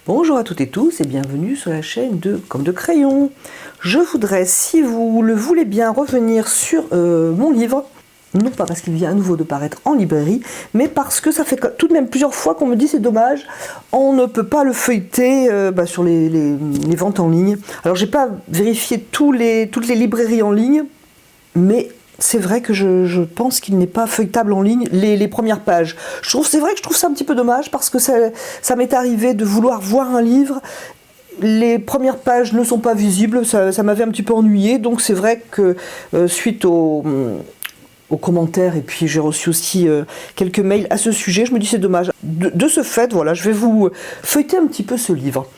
Bonjour à toutes et tous et bienvenue sur la chaîne de Comme de Crayon. Je voudrais, si vous le voulez bien, revenir sur mon livre. Non pas parce qu'il vient à nouveau de paraître en librairie, mais parce que ça fait tout de même plusieurs fois qu'on me dit c'est dommage, on ne peut pas le feuilleter sur les ventes en ligne. Alors j'ai pas vérifié toutes les librairies en ligne, mais c'est vrai que je pense qu'il n'est pas feuilletable en ligne, les premières pages. C'est vrai que je trouve ça un petit peu dommage parce que ça m'est arrivé de vouloir voir un livre. Les premières pages ne sont pas visibles, ça m'avait un petit peu ennuyé. Donc c'est vrai que suite aux commentaires, et puis j'ai reçu aussi quelques mails à ce sujet, je me dis c'est dommage. De ce fait, voilà, je vais vous feuilleter un petit peu ce livre.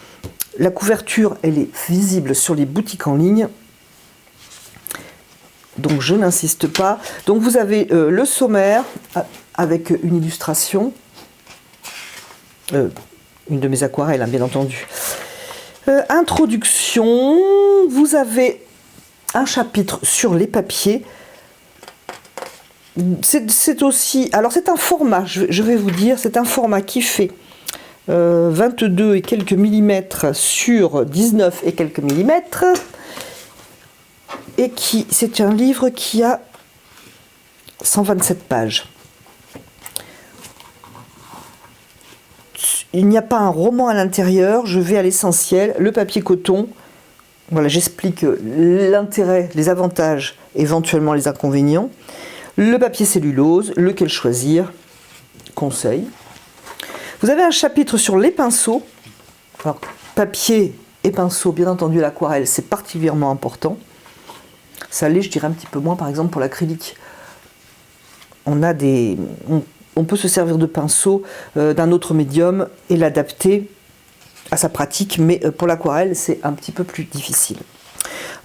La couverture, elle est visible sur les boutiques en ligne. Donc je n'insiste pas. Donc vous avez le sommaire avec une illustration, une de mes aquarelles, hein, bien entendu. Introduction, vous avez un chapitre sur les papiers. C'est aussi, alors c'est un format, je vais vous dire, c'est un format qui fait 22 et quelques millimètres sur 19 et quelques millimètres. Et c'est un livre qui a 127 pages. Il n'y a pas un roman à l'intérieur, je vais à l'essentiel. Le papier coton, voilà, j'explique l'intérêt, les avantages, éventuellement les inconvénients. Le papier cellulose, lequel choisir, conseil. Vous avez un chapitre sur les pinceaux. Alors, papier et pinceau, bien entendu, l'aquarelle, c'est particulièrement important. Ça l'est, je dirais, un petit peu moins, par exemple, pour l'acrylique. On peut se servir de pinceau d'un autre médium et l'adapter à sa pratique, mais pour l'aquarelle, c'est un petit peu plus difficile.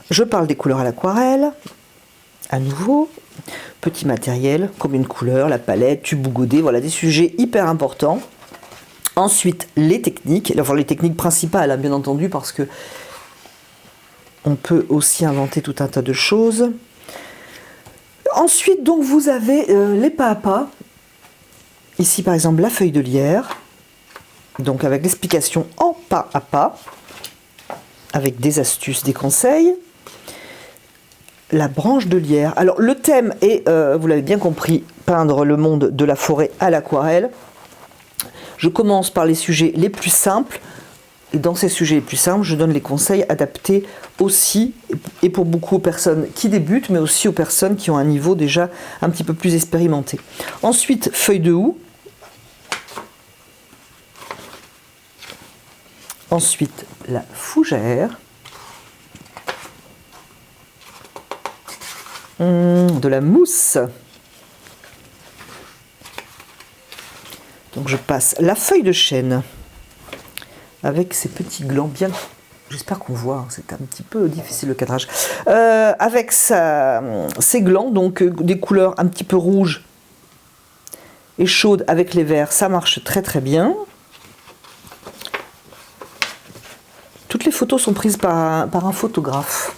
Je parle des couleurs à l'aquarelle, à nouveau, petit matériel, combien de couleurs, la palette, tube ou godet, voilà, des sujets hyper importants. Ensuite, les techniques, enfin les techniques principales, hein, bien entendu, parce que on peut aussi inventer tout un tas de choses. Ensuite, donc, vous avez les pas à pas. Ici, par exemple, la feuille de lierre. Donc, avec l'explication en pas à pas. Avec des astuces, des conseils. La branche de lierre. Alors, le thème est, vous l'avez bien compris, peindre le monde de la forêt à l'aquarelle. Je commence par les sujets les plus simples. Et dans ces sujets les plus simples, je donne les conseils adaptés aussi, et pour beaucoup aux personnes qui débutent, mais aussi aux personnes qui ont un niveau déjà un petit peu plus expérimenté. Ensuite, feuille de houx. Ensuite, la fougère. De la mousse. Donc je passe la feuille de chêne. Avec ces petits glands bien... J'espère qu'on voit, c'est un petit peu difficile le cadrage. Avec ces glands, donc des couleurs un petit peu rouges et chaudes avec les verts, ça marche très très bien. Toutes les photos sont prises par un photographe,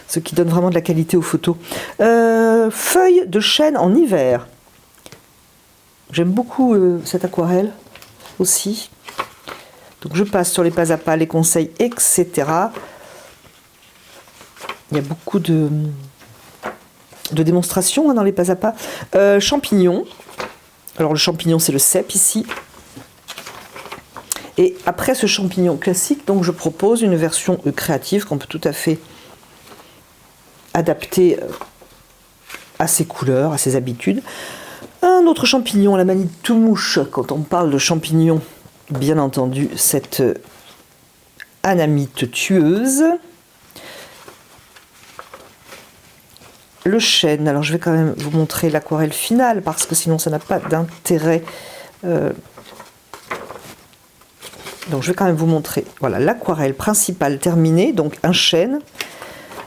ce qui donne vraiment de la qualité aux photos. Feuille de chêne en hiver. J'aime beaucoup cette aquarelle aussi. Donc je passe sur les pas à pas, les conseils, etc. Il y a beaucoup de démonstrations dans les pas à pas. Champignons. Alors le champignon, c'est le cèpe ici. Et après ce champignon classique, donc je propose une version créative qu'on peut tout à fait adapter à ses couleurs, à ses habitudes. Un autre champignon, la manite mouche, quand on parle de champignons. Bien entendu, cette anamite tueuse. Le chêne, alors je vais quand même vous montrer l'aquarelle finale, parce que sinon ça n'a pas d'intérêt. Donc je vais quand même vous montrer, voilà, l'aquarelle principale terminée, donc un chêne,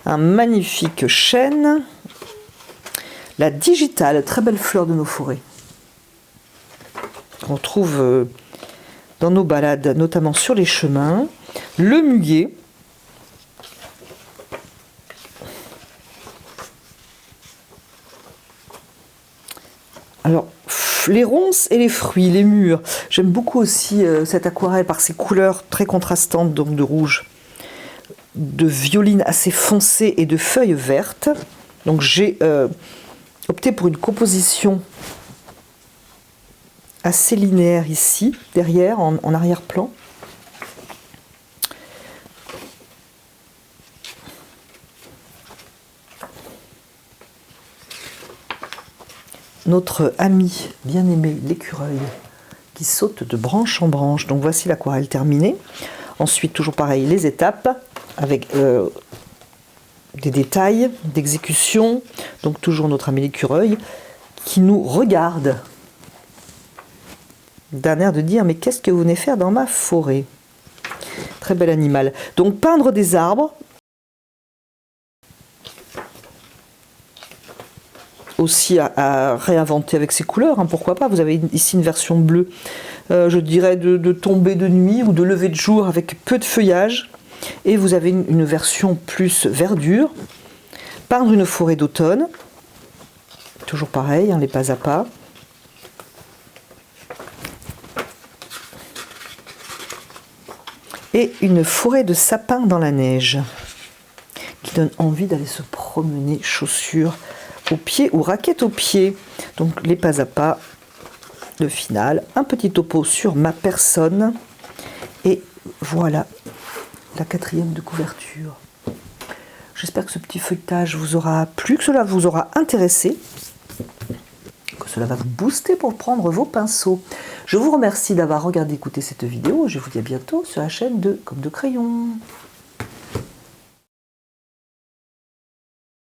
un magnifique chêne. La digitale, très belle fleur de nos forêts. On trouve... dans nos balades, notamment sur les chemins. Le muguet. Alors, les ronces et les fruits, les mûres. J'aime beaucoup aussi cette aquarelle par ses couleurs très contrastantes, donc de rouge, de violine assez foncée et de feuilles vertes. Donc j'ai opté pour une composition assez linéaire ici, derrière, en arrière-plan. Notre ami bien-aimé l'écureuil qui saute de branche en branche. Donc voici l'aquarelle terminée. Ensuite, toujours pareil, les étapes avec des détails d'exécution. Donc toujours notre ami l'écureuil qui nous regarde d'un air de dire « Mais qu'est-ce que vous venez faire dans ma forêt ?» Très bel animal. Donc peindre des arbres. Aussi à réinventer avec ses couleurs, hein, pourquoi pas. Vous avez ici une version bleue, je dirais de tombée de nuit ou de lever de jour avec peu de feuillage. Et vous avez une version plus verdure. Peindre une forêt d'automne. Toujours pareil, hein, les pas à pas. Et une forêt de sapins dans la neige, qui donne envie d'aller se promener chaussures aux pieds ou raquettes aux pieds. Donc les pas à pas, le final, un petit topo sur ma personne. Et voilà la 4e de couverture. J'espère que ce petit feuilletage vous aura plu, que cela vous aura intéressé, que cela va vous booster pour prendre vos pinceaux. Je vous remercie d'avoir regardé, écouté cette vidéo. Je vous dis à bientôt sur la chaîne de Comme de Crayon.